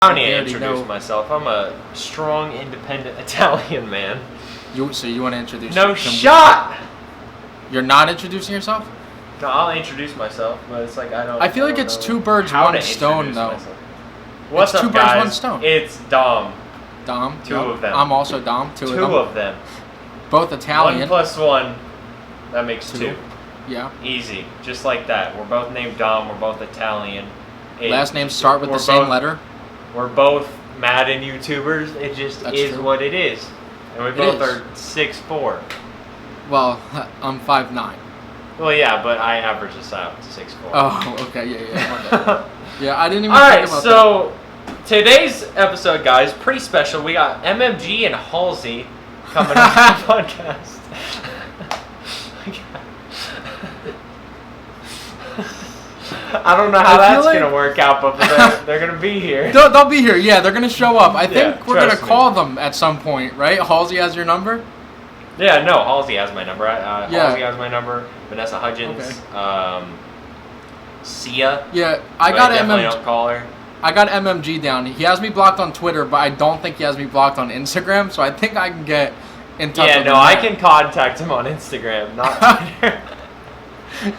I don't need to introduce myself. I'm a strong, independent Italian man. So you want to introduce? No shot. You're not introducing yourself? No, I'll introduce myself, but it's like I don't. I feel like it's two birds, one stone, though. What's up, two guys? birds, one stone. It's Dom. Dom. Two of them. I'm also Dom. Two of them. Both Italian. 1 plus 1, that makes 2. Yeah. Easy, just like that. We're both named Dom. We're both Italian. Last names start with the same letter. We're both Madden YouTubers. It just is what it is. And we both are 6'4". Well, I'm 5'9". Well, yeah, but I average this out to 6'4". Oh, okay, yeah. Yeah, I didn't even think about that. All right, so today's episode, guys, pretty special. We got MMG and Halsey coming on the podcast. I don't know how that's going to work out, but they're going to be here. They'll be here, yeah. They're going to show up. I think we're going to call them at some point, right? Halsey has your number? Yeah, no, Halsey has my number. Halsey has my number. Vanessa Hudgens. Okay. Sia. Yeah, I got MMG. Don't call her. I got MMG down. He has me blocked on Twitter, but I don't think he has me blocked on Instagram, so I think I can get in touch with him. Yeah, no, I can contact him on Instagram, not Twitter.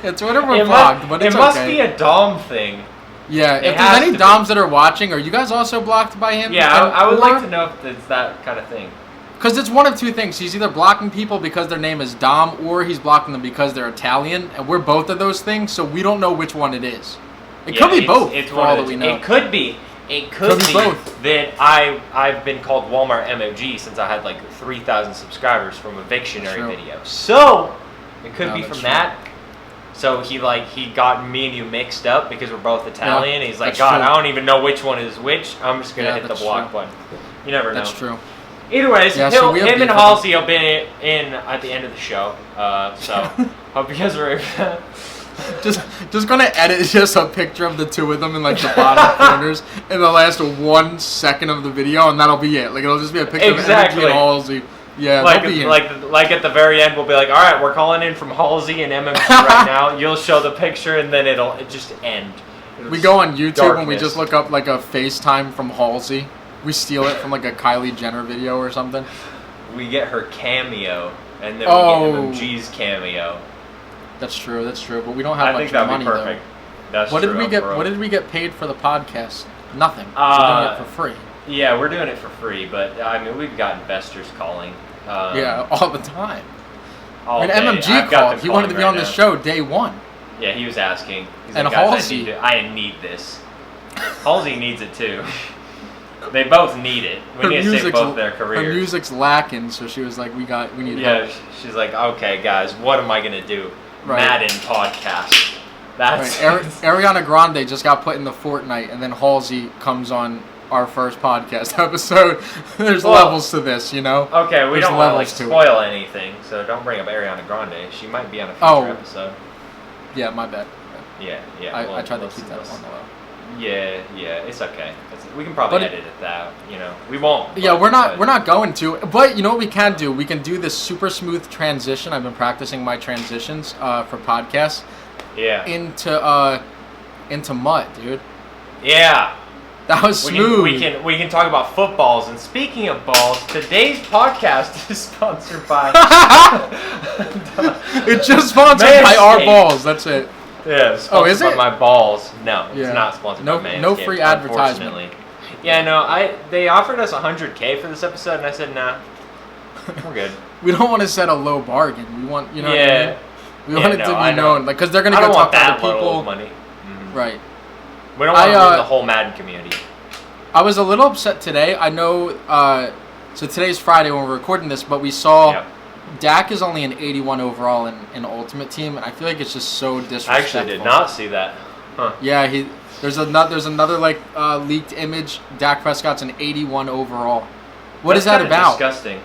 Yeah, Twitter we're blocked, but it's okay. It must be a Dom thing. Yeah, if there's any Doms that are watching, are you guys also blocked by him? Yeah, I would like to know if it's that kind of thing. Because it's one of two things. He's either blocking people because their name is Dom, or he's blocking them because they're Italian, and we're both of those things, so we don't know which one it is. It could be both, for all that we know. It could be. It could be both. That I've been called Walmart MOG since I had like 3,000 subscribers from a Victionary video. So, it could be from that. So he got me and you mixed up because we're both Italian. He's like, God, I don't even know which one is which. I'm just gonna hit the block button. You never know. That's true. Either way, him and Halsey will be in at the end of the show. So hope you guys are ready for that. Just gonna edit just a picture of the two of them in like the bottom corners in the last 1 second of the video, and that'll be it. Like it'll just be a picture of MMG and Halsey. Yeah, like at the very end, we'll be like, all right, we're calling in from Halsey and MMG right now. You'll show the picture, and then it'll just end. We go on YouTube and we just look up like a FaceTime from Halsey. We steal it from like a Kylie Jenner video or something. We get her cameo, and then we get MMG's cameo. That's true. But we don't have much money though. That's what did we get? What did we get paid for the podcast? Nothing. We're doing it for free. Yeah, we're doing it for free, but I mean, we've got investors calling. Yeah, all the time. All day. MMG called. He wanted to be on the show day one. Yeah, he was asking. He's and like, Halsey, I need this. Halsey needs it too. They both need it. We need to save both their careers. Her music's lacking, so she was like, "We need help." Yeah, she's like, "Okay, guys, what am I gonna do? Madden podcast." That's Ariana Grande just got put in the Fortnite, and then Halsey comes on our first podcast episode. There's levels to this, you know? Okay, we don't want to spoil anything, so don't bring up Ariana Grande. She might be on a future episode. Yeah, my bad. Yeah. I tried to keep that on the low. Yeah, it's okay. We can probably edit it out, you know. We won't. Yeah, we're not going to. But you know what we can do? We can do this super smooth transition. I've been practicing my transitions for podcasts. Yeah. Into Mutt, dude. Yeah. That was smooth. We can talk about footballs. And speaking of balls, today's podcast is sponsored by. It's just sponsored by our balls. That's it. Yeah, sponsored by my balls. No, it's not sponsored by Manscaped. No free advertisement. Yeah, no. They offered us $100K for this episode, and I said, nah, we're good. We don't want to set a low bargain. We want, you know what I mean? We want it to be known, like, because they're gonna go talk to other people. Money. Mm-hmm. Right. We don't want to ruin the whole Madden community. I was a little upset today. I know. So today's Friday when we're recording this, but we saw. Yep. Dak is only an 81 overall in Ultimate Team, and I feel like it's just so disrespectful. I actually did not see that. Huh. Yeah, there's another like leaked image. Dak Prescott's an 81 overall. What is that about? Disgusting.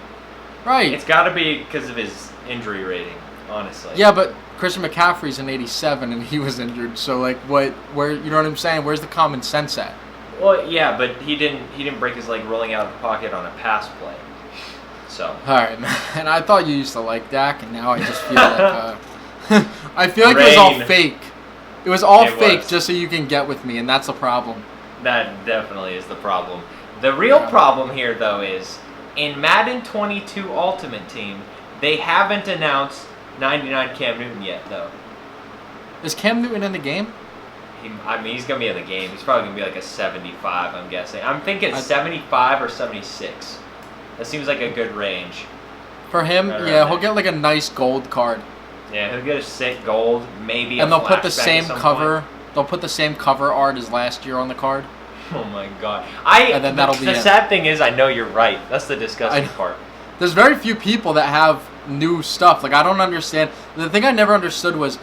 Right. It's got to be because of his injury rating, honestly. Yeah, but Christian McCaffrey's an 87, and he was injured. So like, where you know what I'm saying? Where's the common sense at? Well, yeah, but he didn't break his leg rolling out of the pocket on a pass play. So. All right, man. And I thought you used to like Dak, and now I just feel like I feel like it was all fake. It was all fake just so you can get with me, and that's a problem. That definitely is the problem. The real problem here, though, is in Madden 22 Ultimate Team, they haven't announced 99 Cam Newton yet, though. Is Cam Newton in the game? He's going to be in the game. He's probably going to be like a 75, I'm guessing. I'm thinking 75 or 76. That seems like a good range. For him, yeah, he'll get like a nice gold card. Yeah, he'll get a sick gold, maybe. And they'll put the same cover. They'll put the same cover art as last year on the card. Oh my god! And then that'll be the sad thing is, I know you're right. That's the disgusting part. There's very few people that have new stuff. Like I don't understand. The thing I never understood was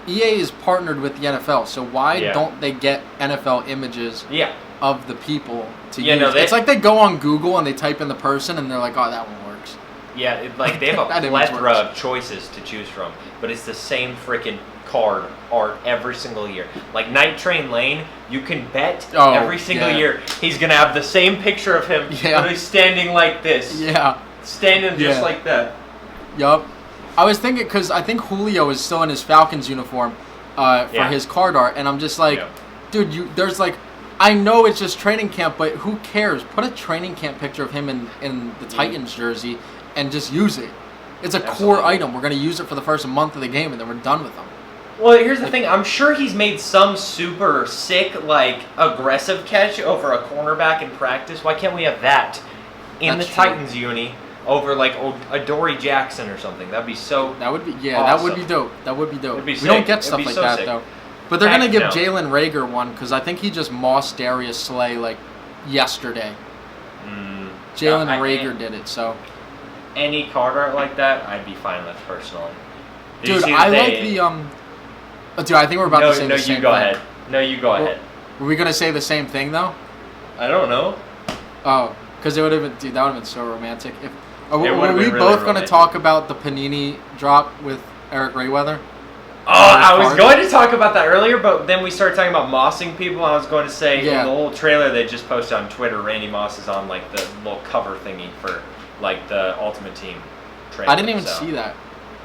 EA is partnered with the NFL, so why don't they get NFL images of the people to use? No, it's like they go on Google and they type in the person and they're like, oh, that one works. Yeah, like they have a plethora of choices to choose from, but it's the same freaking card art every single year. Like Night Train Lane, you can bet every single year he's gonna have the same picture of him, but he's standing like this. Yeah, standing just like that. Yup. I was thinking because I think Julio is still in his Falcons uniform for his card art, and I'm just like, dude, there's like, I know it's just training camp, but who cares? Put a training camp picture of him in the Titans jersey and just use it. It's a core item. We're gonna use it for the first month of the game, and then we're done with them. Well, here's the thing. I'm sure he's made some super sick, like, aggressive catch over a cornerback in practice. Why can't we have that in the Titans uni over, like, Adoree Jackson or something? That'd be so That would be, awesome. That would be dope. That would be dope. It'd be sick. We don't get stuff like that, sick. though. But they're going to give Jalen Reagor one, because I think he just mossed Darius Slay, like, yesterday. Jalen Reagor did it, so. Any card art like that, I'd be fine with, personally. Dude, I like the, Dude, I think we're about to say the same thing. No, you go ahead. Were we going to say the same thing, though? I don't know. Oh, because it would have been, dude, that would have been so romantic. Were we both going to talk about the Panini drop with Eric Rayweather? Oh, I was going to talk about that earlier, but then we started talking about mossing people. I was going to say, in the little trailer they just posted on Twitter, Randy Moss is on, like, the little cover thingy for, like, the Ultimate Team trailer. I didn't even see that.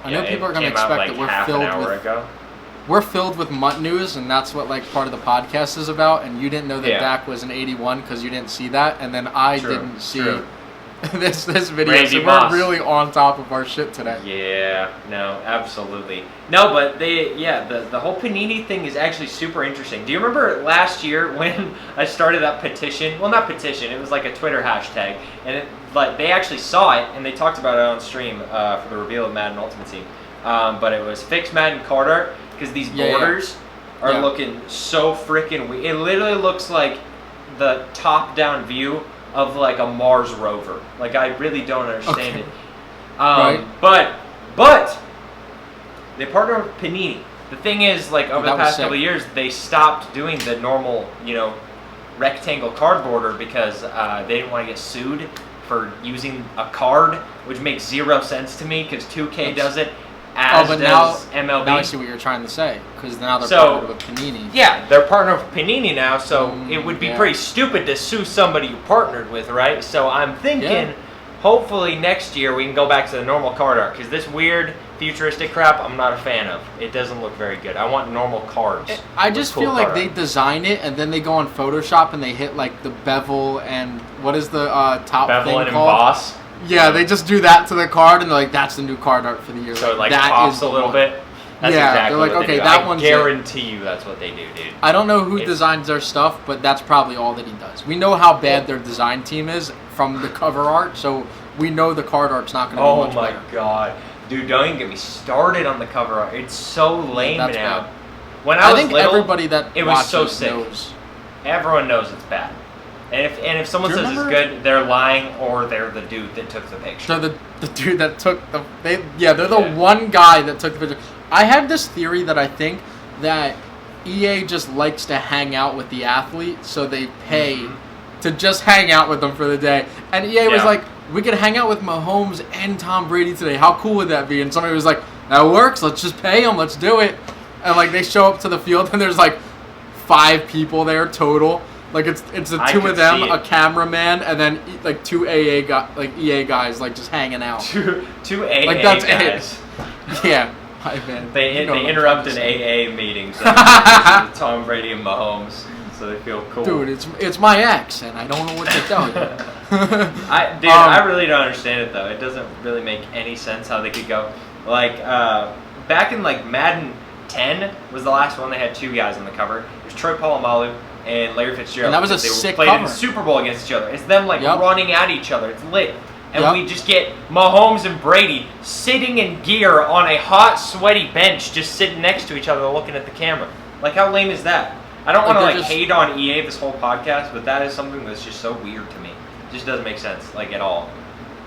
I know people are going to expect that we're filled with Mutt news, and that's what like part of the podcast is about. And you didn't know that Dak was an 81 because you didn't see that, and then I didn't see this video. Randy so Moss. We're really on top of our shit today. Yeah, no, absolutely. No, but the whole Panini thing is actually super interesting. Do you remember last year when I started that petition? Well, not petition. It was like a Twitter hashtag, and they actually saw it and they talked about it on stream for the reveal of Madden Ultimate Team. But it was fixed Madden card art. Because these borders are looking so freaking weird. It literally looks like the top-down view of like a Mars rover. Like I really don't understand it. But they partner with Panini. The thing is, like over the past couple of years, they stopped doing the normal, rectangle card border because they didn't want to get sued for using a card, which makes zero sense to me because 2K does it. But does MLB. Now I see what you're trying to say, because now they're partnered with Panini. Yeah, they're partnered with Panini now, so it would be pretty stupid to sue somebody you partnered with, right? So I'm thinking, hopefully next year we can go back to the normal card art, because this weird futuristic crap I'm not a fan of. It doesn't look very good. I want normal cards. I just feel like they design it, and then they go on Photoshop and they hit like the bevel and what is the top bevel thing and called? Emboss. Yeah, they just do that to the card, and they're like, "That's the new card art for the year." So it like pops a little bit. That's exactly they're like, what "Okay, they do. that one's." I guarantee you, that's what they do, dude. I don't know who designs their stuff, but that's probably all that he does. We know how bad their design team is from the cover art, so we know the card art's not going to be much better. Oh my god, dude! Don't even get me started on the cover art. It's so lame now. Bad. When I was think little, everybody that it was so watches sick. knows. Everyone knows it's bad. And if someone says it's good, they're lying, or they're the dude that took the picture. They're the dude that took the... They're the one guy that took the picture. I have this theory that I think that EA just likes to hang out with the athlete, so they pay to just hang out with them for the day. And EA was like, we could hang out with Mahomes and Tom Brady today. How cool would that be? And somebody was like, that works. Let's just pay them. Let's do it. And like they show up to the field, and there's like 5 people there total. Like it's the two of them, a cameraman, and then like 2 EA guys like just hanging out. Two AA like that's guys. Yeah, man. They interrupted AA meetings. Tom Brady and Mahomes. so they feel cool. Dude, it's my ex, and I don't know what to tell you. I really don't understand it though. It doesn't really make any sense how they could go like back in like Madden 10 was the last one. They had two guys on the cover. It was Troy Polamalu and Larry Fitzgerald. And that was a they sick played cover. in the Super Bowl against each other. It's them like running at each other. It's lit. And we just get Mahomes and Brady sitting in gear on a hot, sweaty bench, just sitting next to each other, looking at the camera. Like, how lame is that? I don't want to hate on EA this whole podcast, but that is something that's just so weird to me. It just doesn't make sense, like, at all.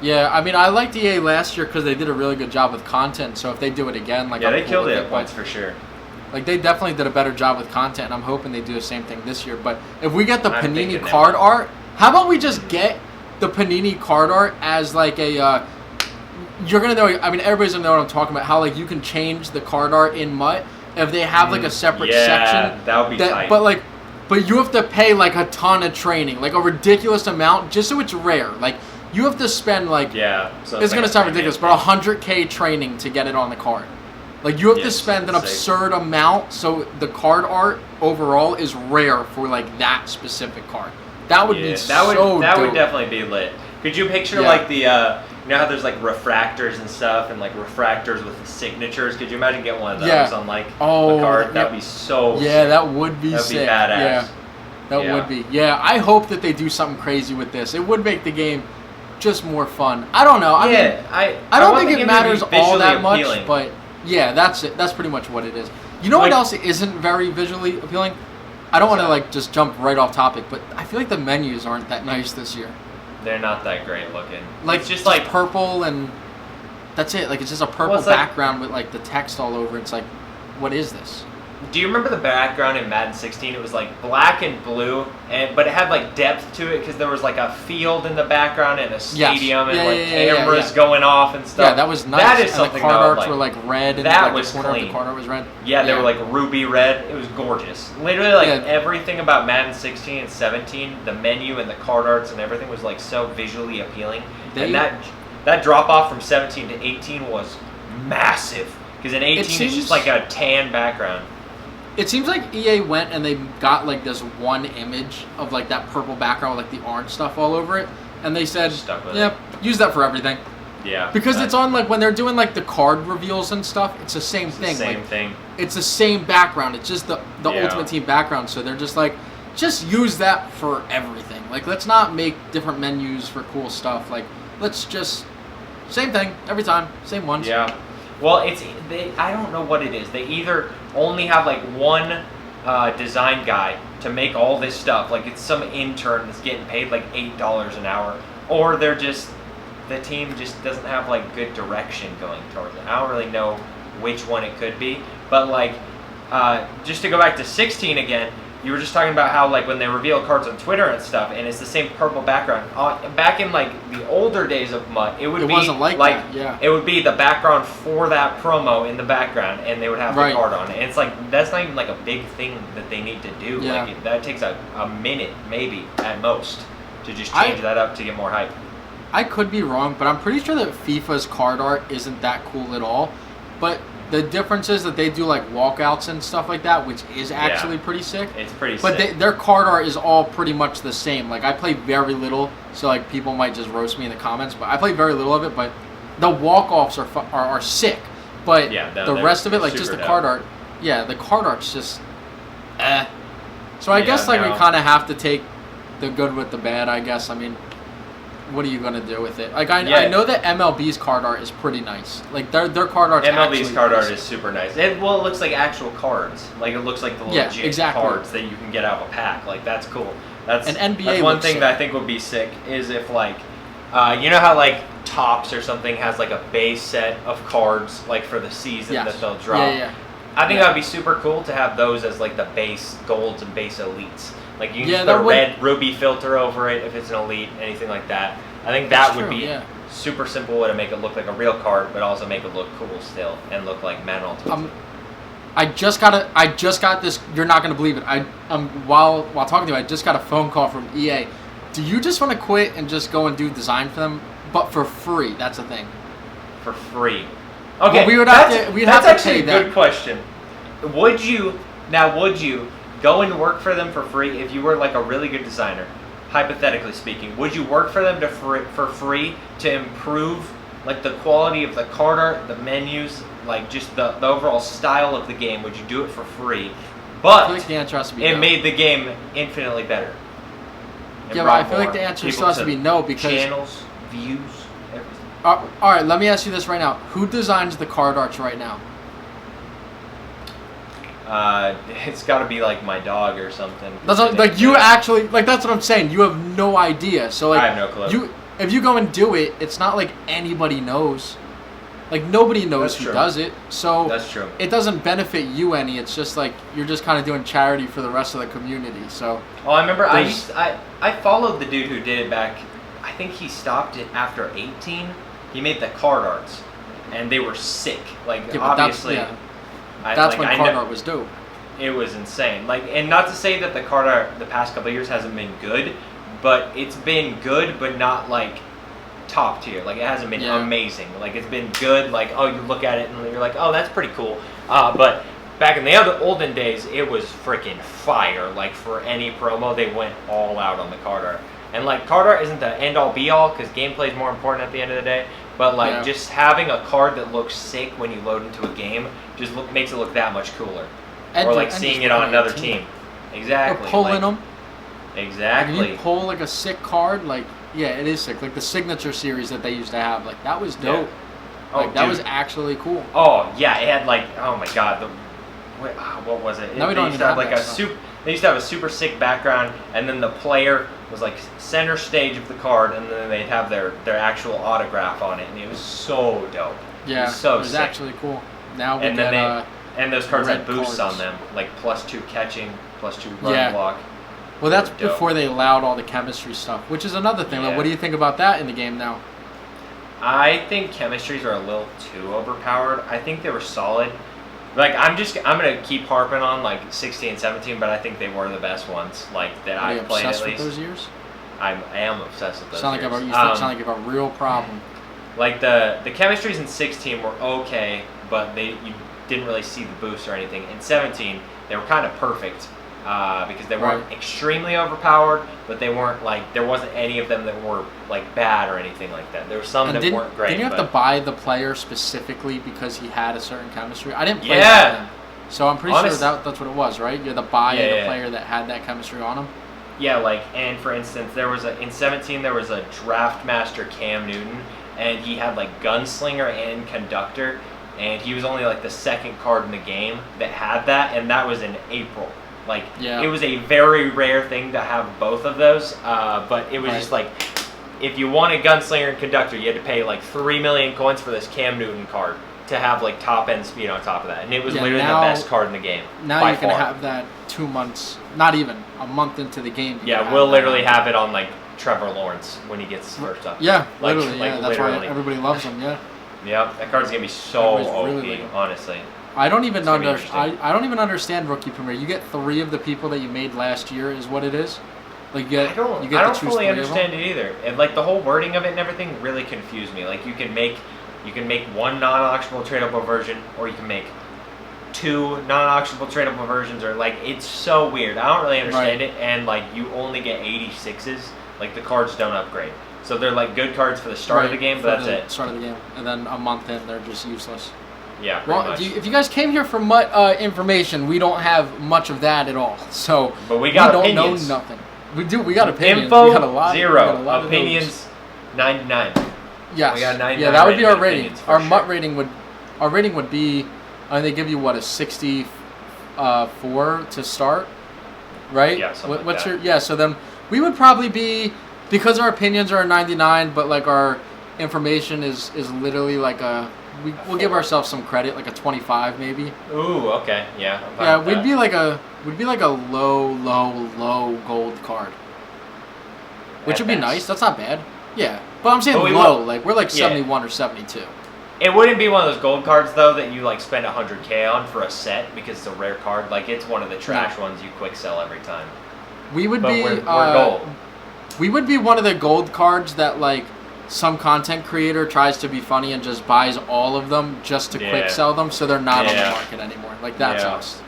Yeah, I mean, I liked EA last year because they did a really good job with content. So if they do it again, like, they killed it at points for sure. Like, they definitely did a better job with content, and I'm hoping they do the same thing this year. But if we get the Panini card art, how about we just get the Panini card art as like a you're gonna know, I mean, everybody's gonna know what I'm talking about, how like you can change the card art in MUT if they have like a separate section. That would be tight. But you have to pay like a ton of training, like a ridiculous amount, just so it's rare. Like you have to spend like so it's gonna sound ridiculous, but $100K training to get it on the card. Like you have to spend an absurd amount, so the card art overall is rare for like that specific card. That would be that dope. would definitely be lit. Could you picture like the you know how there's like refractors and stuff, and like refractors with signatures? Could you imagine getting one of those on like a card? That'd be so sick. That would be sick. That'd be badass. That would be. Yeah, I hope that they do something crazy with this. It would make the game just more fun. I don't know. I mean, I don't think it matters all that much, but yeah, that's it. That's pretty much what it is. You know what else isn't very visually appealing? I don't want to like just jump right off topic, but I feel like the menus aren't that nice this year. They're not that great looking. Like it's just like purple and that's it. Like it's just a purple background with like the text all over. It's like, what is this? Do you remember the background in Madden 16? It was like black and blue, but it had like depth to it because there was like a field in the background and a stadium and cameras going off and stuff. Yeah, that was nice. That is and something the card arts were like red, and that like, was the corner clean. of the card art was red. Yeah, they were like ruby red. It was gorgeous. Literally, like everything about Madden 16 and 17, the menu and the card arts and everything was like so visually appealing. And that drop off from 17 to 18 was massive because in 18 it's just like a tan background. It seems like EA went and they got like this one image of like that purple background with like the orange stuff all over it, and they said, "Yep, use that for everything." Yeah. Because it's on like when they're doing like the card reveals and stuff, it's the same thing. Same thing. It's the same background. It's just the Ultimate Team background. So they're just like, just use that for everything. Like, let's not make different menus for cool stuff. Like, let's just same thing every time, same ones. Yeah. Well, I don't know what it is. They either only have like one design guy to make all this stuff, like it's some intern that's getting paid like $8 an hour, or they're just the team just doesn't have like good direction going towards it. I don't really know which one it could be, but like just to go back to 16 again, you were just talking about how like when they reveal cards on Twitter and stuff, and it's the same purple background. Back in like the older days of MUT, it wasn't like that. Yeah. It would be the background for that promo in the background, and they would have the card on it. And it's like that's not even like a big thing that they need to do. Yeah. Like that takes a minute maybe at most to just change that up to get more hype. I could be wrong, but I'm pretty sure that FIFA's card art isn't that cool at all. But the difference is that they do like walkouts and stuff like that, which is actually pretty sick. It's pretty sick. But their card art is all pretty much the same. Like I play very little, so like people might just roast me in the comments, but I play very little of it. But the walk-offs are sick. But the rest of it, like just the card art, the card art's just So I guess like we kind of have to take the good with the bad, I guess. I mean, what are you gonna do with it? Like I know that MLB's card art is pretty nice. Like their card art. MLB's card art is super nice. It looks like actual cards. Like it looks like the legit cards that you can get out of a pack. Like that's cool. That's one thing that I think would be sick is if like you know how like Topps or something has like a base set of cards like for the season that they'll drop. I think that would be super cool to have those as like the base golds and base elites. Like you can put a red ruby filter over it if it's an elite, anything like that. I think that would be super simple way to make it look like a real card, but also make it look cool still and look like Madden Ultimate. I just got this. You're not gonna believe it. While talking to you, I just got a phone call from EA. Do you just want to quit and just go and do design for them, but for free? That's the thing. For free. Okay, well, we'd have to pay a good question. Would you go and work for them for free, if you were like a really good designer, hypothetically speaking, would you work for them for free to improve like the quality of the card art, the menus, like just the overall style of the game? Would you do it for free? But I feel like the answer has to be it no. made the game infinitely better. Yeah, but I feel like the answer still has to be no because channels, views, everything. All right, let me ask you this right now: who designs the card arts right now? It's got to be like my dog or something. That's what, like you actually like. That's what I'm saying. You have no idea. So like, I have no clue. If you go and do it, it's not like anybody knows. Like nobody knows who does it. So that's true. It doesn't benefit you any. It's just like you're just kind of doing charity for the rest of the community. So. Oh, I remember I followed the dude who did it back. I think he stopped it after 18. He made the card arts, and they were sick. Like obviously. That's when card art was dope. It was insane. Like, and not to say that the card art the past couple of years hasn't been good, but it's been good, but not like top tier. Like, it hasn't been amazing. Like, it's been good. Like, oh, you look at it and you're like, oh, that's pretty cool. But back in the olden days, it was freaking fire. Like, for any promo, they went all out on the card art. And like, card art isn't the end all be all because gameplay is more important at the end of the day. But like, just having a card that looks sick when you load into a game just makes it look that much cooler. Or like seeing it on another team. Exactly. Or pulling them. Exactly. When you pull like a sick card, like it is sick. Like the signature series that they used to have, like that was dope. Yeah. Like that was actually cool. Oh yeah, it had like what was it? No, we don't even have like They used to have a super sick background, and then the player was like center stage of the card, and then they'd have their actual autograph on it, and it was so dope. Yeah, it was actually cool. Now we and those cards had boosts on them, like +2 catching, +2 run block. Well, that's before they allowed all the chemistry stuff, which is another thing. Like, what do you think about that in the game now? I think chemistries are a little too overpowered. I think they were solid. Like, I'm gonna keep harping on like 16 and 17, but I think they were the best ones. Like that I've played at least. Are you obsessed with those years? I am obsessed with those. You sound like you have a real problem. Like the chemistries in 16 were okay, but you didn't really see the boost or anything. In 17, they were kind of perfect because they weren't extremely overpowered, but they weren't like there wasn't any of them that were like bad or anything like that. There were some that weren't great. Did you have to buy the player specifically because he had a certain chemistry? I didn't play that. So I'm pretty sure that's what it was, right? You had to buy the player that had that chemistry on him. Yeah, like, and for instance, in 17 there was a Draft Master Cam Newton, and he had like Gunslinger and Conductor, and he was only like the second card in the game that had that, and that was in April. Like, it was a very rare thing to have both of those, but it was just like, if you wanted Gunslinger and Conductor, you had to pay like 3 million coins for this Cam Newton card to have like top end speed on top of that, and it was literally the best card in the game. Now you can have that 2 months, not even a month into the game. Yeah, we'll literally have it on like Trevor Lawrence when he gets his first up. Yeah, literally. That's why everybody loves him. Yeah. Yeah, that card's gonna be so OP, honestly. I don't even understand Rookie Premier. You get 3 of the people that you made last year is what it is. Like I don't fully understand it either. And like the whole wording of it and everything really confused me. Like you can make one non-auctionable tradable version, or you can make 2 non-auctionable tradable versions, or like it's so weird. I don't really understand it, and like you only get 86s. Like the cards don't upgrade, so they're like good cards for the start of the game, but that's it. Start of the game, and then a month in, they're just useless. Yeah. Well, if you guys came here for information, we don't have much of that at all. So, but we got opinions. Know nothing. We do. We got opinions. Info we got a lot, 0. Opinions 99. Yes. We got 99. Yeah, that would be our rating. Our MUT rating would be. They give you what, a 64 to start, right? Yeah. What's your So then we would probably be, because our opinions are a 99, but like our information is literally like we'll give ourselves some credit, like a 25 maybe. Ooh, okay, yeah. Yeah, we'd be like a low gold card, which would be nice. That's not bad. Yeah, but I'm saying low. Like we're like 71 or 72. It wouldn't be one of those gold cards though that you like spend 100K on for a set because it's a rare card. Like it's one of the trash ones you quick sell every time. We're gold. We would be one of the gold cards that like some content creator tries to be funny and just buys all of them just to quick sell them, so they're not on the market anymore. Like that's us.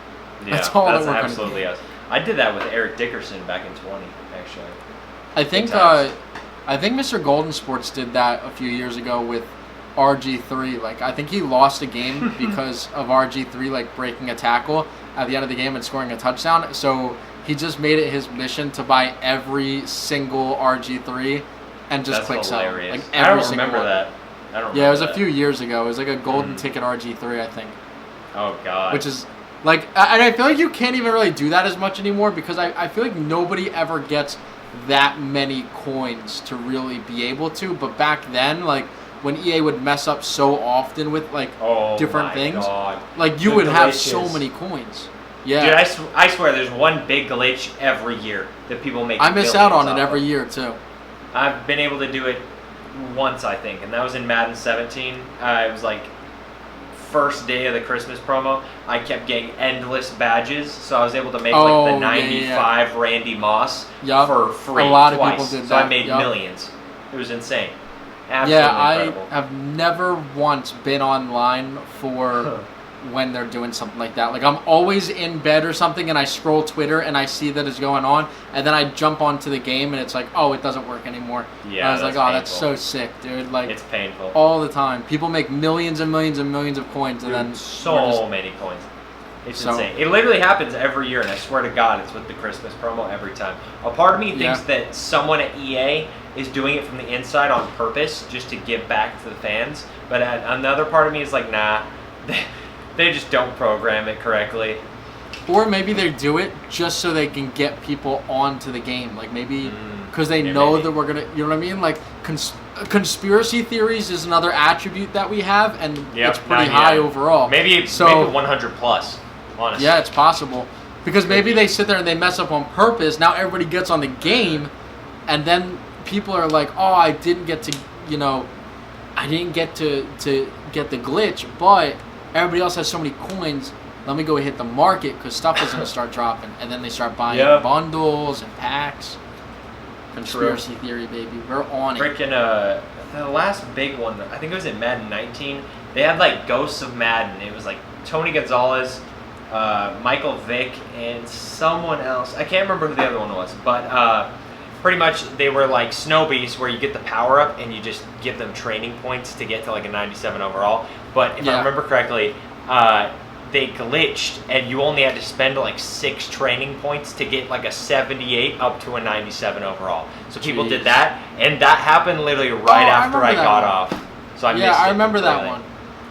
Yeah, that's all that's that we're absolutely us. I did that with Eric Dickerson back in 20, actually. I think Mr. Golden Sports did that a few years ago with RG3. Like, I think he lost a game because of RG3 like breaking a tackle at the end of the game and scoring a touchdown. So he just made it his mission to buy every single RG3 and just click sell. Like every I don't single remember one. that. I don't. Yeah, it was a few years ago. It was like a golden ticket RG3, I think. Oh God. Which is like, and I feel like you can't even really do that as much anymore because I feel like nobody ever gets that many coins to really be able to. But back then, like when EA would mess up so often with like different things, like you would have so many coins. Yeah, dude, I swear there's one big glitch every year that people make. I miss out on it every year too. I've been able to do it once, I think, and that was in Madden 17. It was like first day of the Christmas promo. I kept getting endless badges, so I was able to make like the 95 Randy Moss for free. A lot twice. of people did that. So I made millions. It was insane. Absolutely incredible. I have never once been online for when they're doing something like that. Like I'm always in bed or something and I scroll Twitter and I see that it's going on and then I jump onto the game and it's like, oh, it doesn't work anymore. Yeah, and I was like, painful. that's so sick, dude. Like it's painful. All the time. People make millions and millions and millions of coins and then so many coins. It's insane. It literally happens every year and I swear to God it's with the Christmas promo every time. A part of me thinks that someone at EA is doing it from the inside on purpose just to give back to the fans. But another part of me is like, nah, they just don't program it correctly. Or maybe they do it just so they can get people onto the game. Like maybe because they know that we're going to, you know what I mean? Like conspiracy theories is another attribute that we have and it's pretty high overall. Maybe 100 plus, honestly. Yeah, it's possible. Because maybe they sit there and they mess up on purpose. Now everybody gets on the game and then people are like, oh, I didn't get to, I didn't get to get the glitch, but everybody else has so many coins. Let me go hit the market because stuff is going to start dropping. And then they start buying bundles and packs. Conspiracy theory, baby. We're on it. Freaking, the last big one, I think it was in Madden 19. They had like Ghosts of Madden. It was like Tony Gonzalez, Michael Vick, and someone else. I can't remember who the other one was. But pretty much they were like Snow Beasts where you get the power up and you just give them training points to get to like a 97 overall. But if I remember correctly, they glitched and you only had to spend like 6 training points to get like a 78 up to a 97 overall. So people did that, and that happened literally right after I got off. So I missed it. I remember that one.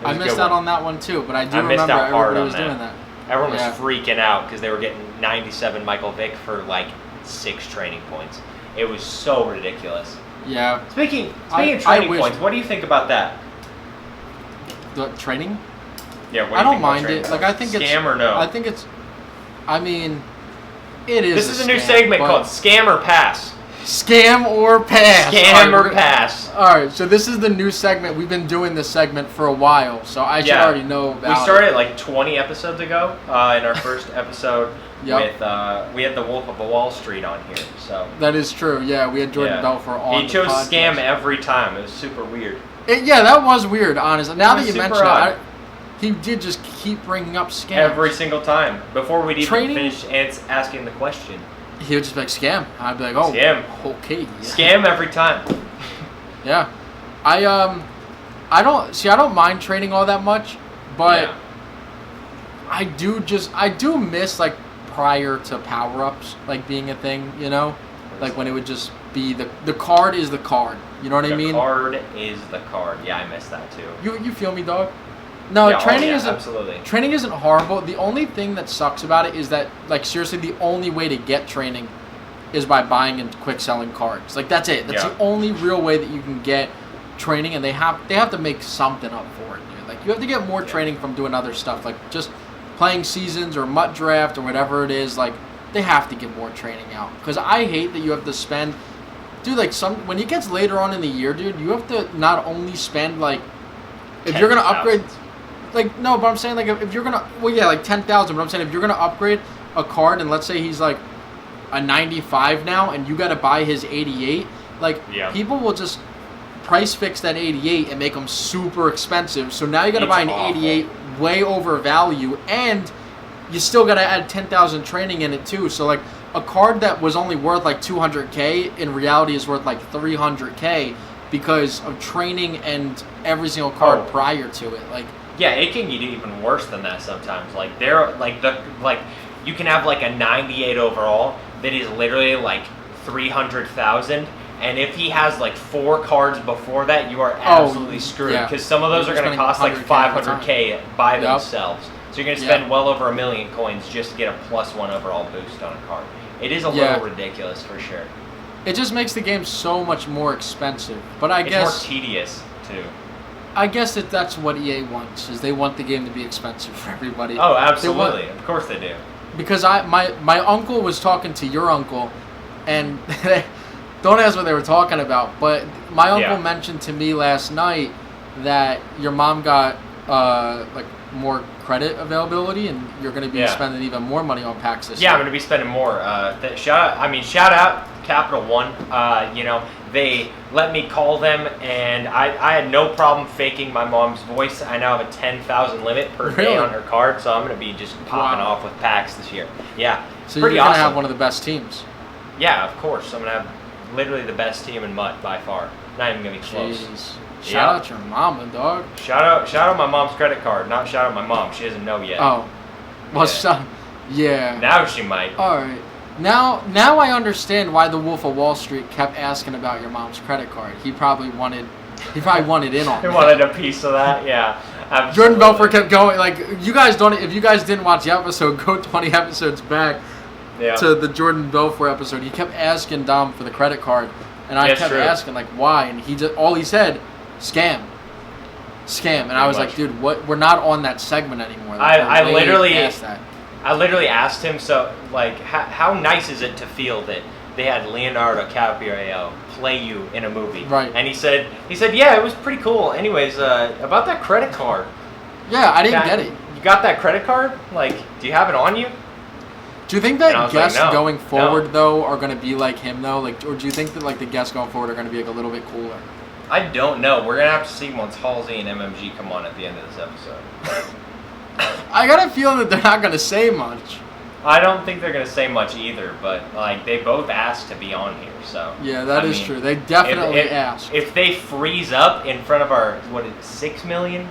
I missed out on that one too, but I do remember everybody was doing that. Everyone was freaking out because they were getting 97 Michael Vick for like 6 training points. It was so ridiculous. Yeah. Speaking of training points, what do you think about that? The training? Yeah, I don't mind it. Like I think it's scam or no? I think it's. I mean, it is. This is a new segment called Scam or Pass. Scam or pass. Scam or pass. All right, so this is the new segment. We've been doing this segment for a while, so I should already know about it. We started like 20 episodes ago in our first episode. With we had the Wolf of Wall Street on here, so that is true. Yeah, we had Jordan Belfort on. He chose scam every time. It was super weird. That was weird, honestly. Now that you mention it, he did just keep bringing up scam every single time before we'd even finish asking the question. He would just be like scam. I'd be like, oh, scam. Okay, scam every time. Yeah, I don't mind training all that much, but I do miss like prior to power-ups like being a thing, like when it would just be the card is the card, you know what I mean? The card is the card. Yeah, I miss that too. You feel me, dog? No, training isn't horrible. The only thing that sucks about it is that like seriously the only way to get training is by buying and quick selling cards. Like that's it. That's the only real way that you can get training, and they have to make something up for it, dude. Like you have to get more training from doing other stuff, like just playing seasons or MUT draft or whatever it is. Like they have to get more training out, because I hate that you have to spend, dude. Like when it gets later on in the year, dude, you have to not only spend like if you're gonna upgrade, like no, but I'm saying like if you're gonna like 10,000. But I'm saying if you're gonna upgrade a card and let's say he's like a 95 now and you got to buy his 88, like people will just price fix that 88 and make them super expensive. So now you got to buy an 88 way over value, and you still got to add 10,000 training in it too. So like a card that was only worth like 200K in reality is worth like 300K because of training and every single card prior to it. Like yeah, it can get even worse than that sometimes. Like they're like you can have like a 98 overall that is literally like 300,000. And if he has like 4 cards before that, you are absolutely screwed. Because some of those are going to cost like 500K by themselves. So you're going to spend well over 1 million coins just to get a +1 overall boost on a card. It is a little ridiculous for sure. It just makes the game so much more expensive. But I guess it's more tedious too. I guess that's what EA wants, is they want the game to be expensive for everybody. Oh, absolutely. Of course they do. Because my uncle was talking to your uncle, and don't ask what they were talking about, but my uncle mentioned to me last night that your mom got like more credit availability, and you're going to be spending even more money on packs this year. I'm going to be spending more. Shout out Capital One. They let me call them, and I had no problem faking my mom's voice. I now have a 10,000 limit per day on her card, so I'm going to be just popping off with packs this year. Yeah, so you're going to have one of the best teams. Yeah, of course. I'm going to have literally the best team in MUT by far. Not even going to be close. Jeez. Shout out your mama, dog. Shout out my mom's credit card. Not shout out my mom. She doesn't know yet. Oh. Well, Now she might. All right. Now I understand why the Wolf of Wall Street kept asking about your mom's credit card. He probably wanted in on he that. wanted a piece of that, yeah. Absolutely. Jordan Belfort kept going, like, if you guys didn't watch the episode, go 20 episodes back to the Jordan Belfort episode. He kept asking Dom for the credit card, and I kept asking, like, why? And all he said, scam. And I was like, dude, what? We're not on that segment anymore. Like, I literally asked him, so, like, how nice is it to feel that they had Leonardo DiCaprio play you in a movie? Right. And he said, yeah, it was pretty cool. Anyways, about that credit card. Yeah, I didn't get it. You got that credit card? Like, do you have it on you? Do you think that guests going forward, though, are going to be like him, though? Like, or do you think that, like, the guests going forward are going to be, like, a little bit cooler? I don't know. We're going to have to see once Halsey and MMG come on at the end of this episode. I got a feeling that they're not going to say much. I don't think they're going to say much either, but like they both asked to be on here, so. Yeah, that is true. They definitely asked. If they freeze up in front of our 6 million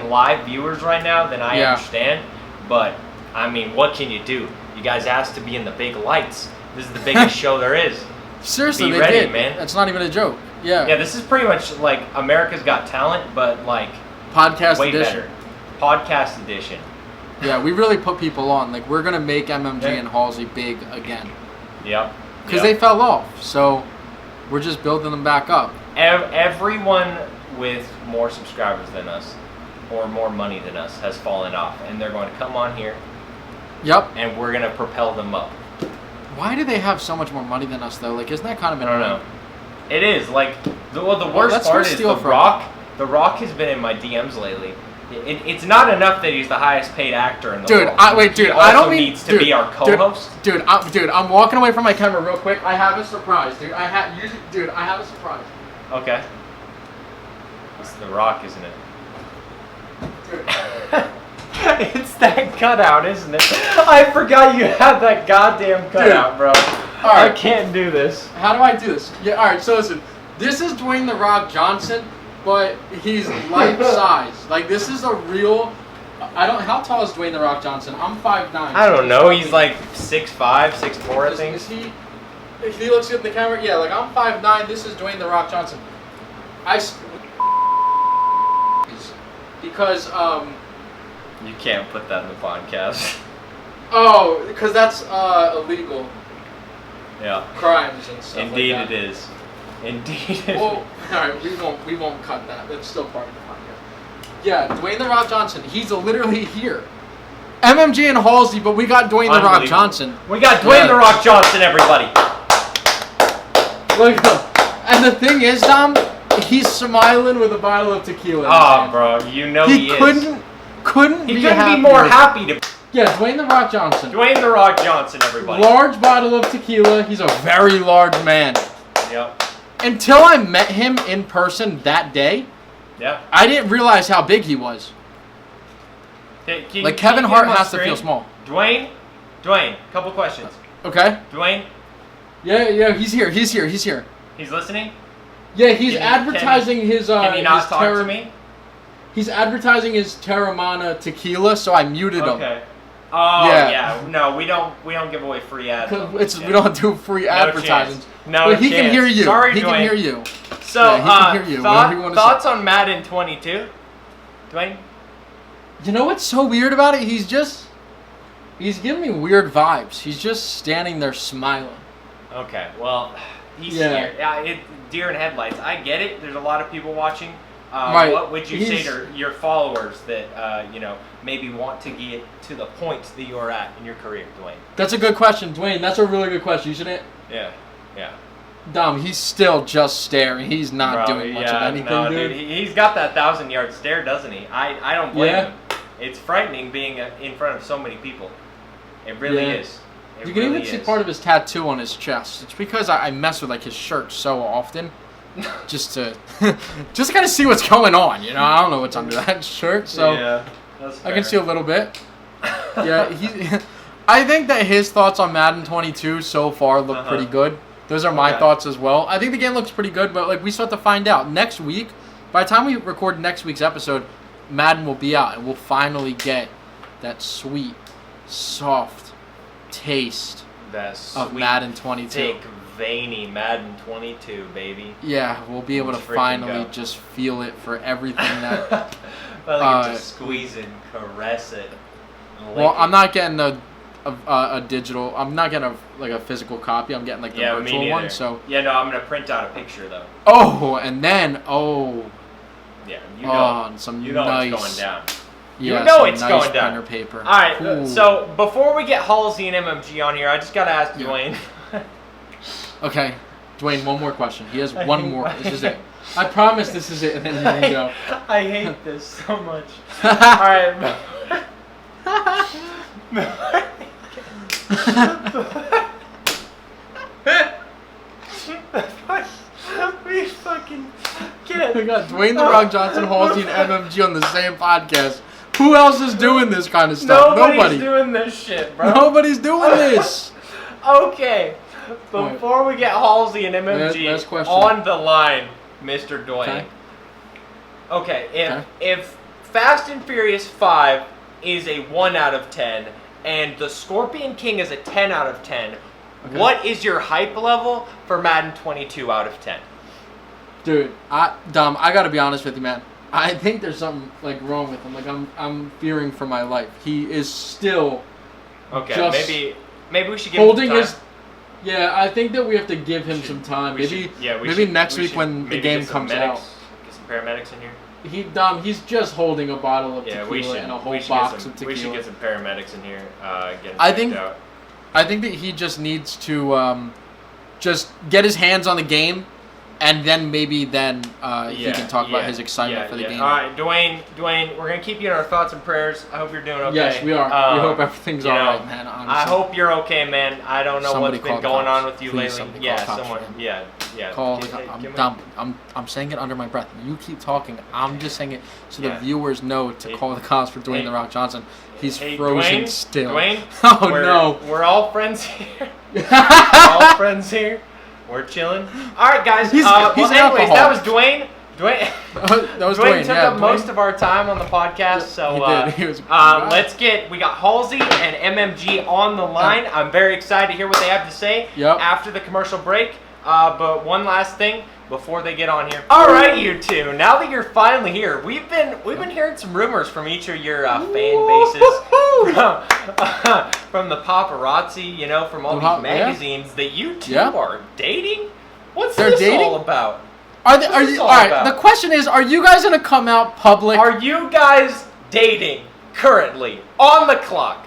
live viewers right now, then I understand. But I mean, what can you do? You guys asked to be in the big lights. This is the biggest show there is. Seriously, be ready, did. Man. That's not even a joke. Yeah. Yeah, this is pretty much like America's Got Talent, but like podcast way edition. Better. Podcast edition. Yeah, we really put people on. Like, we're going to make MMG and Halsey big again. Yep. Because they fell off. So, we're just building them back up. Everyone with more subscribers than us or more money than us has fallen off. And they're going to come on here. Yep. And we're going to propel them up. Why do they have so much more money than us, though? Like, isn't that kind of annoying? I don't know. It is. Like, the worst part is The Rock has been in my DMs lately. It's not enough that he's the highest paid actor in the world. I don't mean needs to be our co-host. Dude, I'm walking away from my camera real quick. I have a surprise, dude. I have a surprise. Okay. It's The Rock, isn't it? Dude. It's that cutout, isn't it? I forgot you had that goddamn cutout, bro. All right. I can't do this. How do I do this? Yeah. All right. So listen, this is Dwayne "The Rock" Johnson. But he's life size. Like, this is a real. How tall is Dwayne "The Rock" Johnson? I'm 5'9". I don't know. He's like 6'5", 6'4", I think. Is he? If he looks good in the camera, yeah. Like, I'm 5'9". This is Dwayne "The Rock" Johnson. Because You can't put that in the podcast. Oh, because that's illegal. Yeah. Crimes and stuff. Indeed, like that. it is. Indeed. Well, all right, we won't cut that. That's still part of the podcast. Yeah, Dwayne "The Rock" Johnson. He's literally here. MMG and Halsey, but we got Dwayne "The Rock" Johnson. We got Dwayne "The Rock" Johnson, everybody. Look at him. And the thing is, Dom, he's smiling with a bottle of tequila. Oh, bro, you know he is. Couldn't be more happy to. Yeah, Dwayne "The Rock" Johnson. Dwayne "The Rock" Johnson, everybody. Large bottle of tequila. He's a very large man. Yep. Until I met him in person that day, I didn't realize how big he was. Like Kevin Hart has to feel small. Dwayne, couple questions. Okay. Dwayne. Yeah, he's here. He's listening? Yeah, he's advertising his Can you not his talk to me? He's advertising his Terramana tequila, so I muted him. Okay. Oh yeah. No, we don't give away free ads. We don't do free advertisements. No, but he can hear you. Sorry, he Dwayne. can hear you. So, he can hear you. Thoughts on Madden 22, Dwayne? You know what's so weird about it? He's giving me weird vibes. He's just standing there smiling. Okay, well, he's here. Deer in headlights. I get it. There's a lot of people watching. Right. What would you say to your followers that maybe want to get to the point that you're at in your career, Dwayne? That's a good question, Dwayne. That's a really good question. You shouldn't. Yeah. Dom, he's still just staring. He's not doing much of anything, dude. He's got that 1,000-yard stare, doesn't he? I don't blame him. It's frightening being in front of so many people. It really is. You can even see part of his tattoo on his chest. It's because I mess with like his shirt so often, just to kind of see what's going on. You know, I don't know what's under that shirt, so that's fair. I can see a little bit. Yeah, I think that his thoughts on Madden 22 so far look pretty good. Those are my thoughts as well. I think the game looks pretty good, but like we still have to find out next week. By the time we record next week's episode, Madden will be out, and we'll finally get that sweet, soft taste of Madden 22. Thick, veiny Madden 22, baby. Yeah, we'll be able to finally just feel it for everything that. Just squeeze it, caress it. Well, I'm not getting a digital. I'm not getting a physical copy. I'm getting like the virtual one. So no, I'm gonna print out a picture though. Oh, and then yeah, some you know nice. It's going down. Yeah, you know it's nice going down. Printer paper. All right, so before we get Halsey and MMG on here, I just gotta ask Dwayne. Okay, Dwayne, one more question. He has one more. This is it. I promise this is it, and then you can go. I hate this so much. All right. We fucking get. We got Dwayne The Rock Johnson, Halsey, and MMG on the same podcast. Who else is doing this kind of stuff? Nobody's doing this shit, bro. Nobody's doing this. Okay. Before we get Halsey and MMG on the line, Mr. Dwayne. Okay, if Fast and Furious 5 is a 1 out of 10 and the Scorpion King is a 10 out of 10, what is your hype level for Madden 22 out of 10? Dude, Dom, I gotta be honest with you, man. I think there's something like wrong with him. Like I'm fearing for my life. He is still maybe we should give him time. Yeah, I think that we have to give him some time. Maybe next week when the game comes out. Get some paramedics in here. He's just holding a bottle of tequila and a whole box of tequila. We should get some paramedics in here. I think that he just needs to just get his hands on the game, and then maybe he can talk about his excitement for the game. All right, Dwayne, we're gonna keep you in our thoughts and prayers. I hope you're doing okay. Yes, we are. We hope everything's all right, man. Honestly. I hope you're okay, man. I don't know what's been going on with you lately. Someone. Yeah. Call. I'm saying it under my breath. You keep talking. I'm just saying it so the viewers know to call the cops for Dwayne The Rock Johnson. He's frozen still. Dwayne, no. We're all friends here. We're all friends here. We're chilling. All right, guys. He's anyways, that was Dwayne. That was Dwayne took up most of our time on the podcast, so he did. we got Halsey and MMG on the line. I'm very excited to hear what they have to say after the commercial break. But one last thing before they get on here. All right, you two. Now that you're finally here, we've been hearing some rumors from each of your fan bases, from the paparazzi, from all these magazines that you two are dating. What's this all about? All right. The question is, are you guys gonna come out public? Are you guys dating currently on the clock?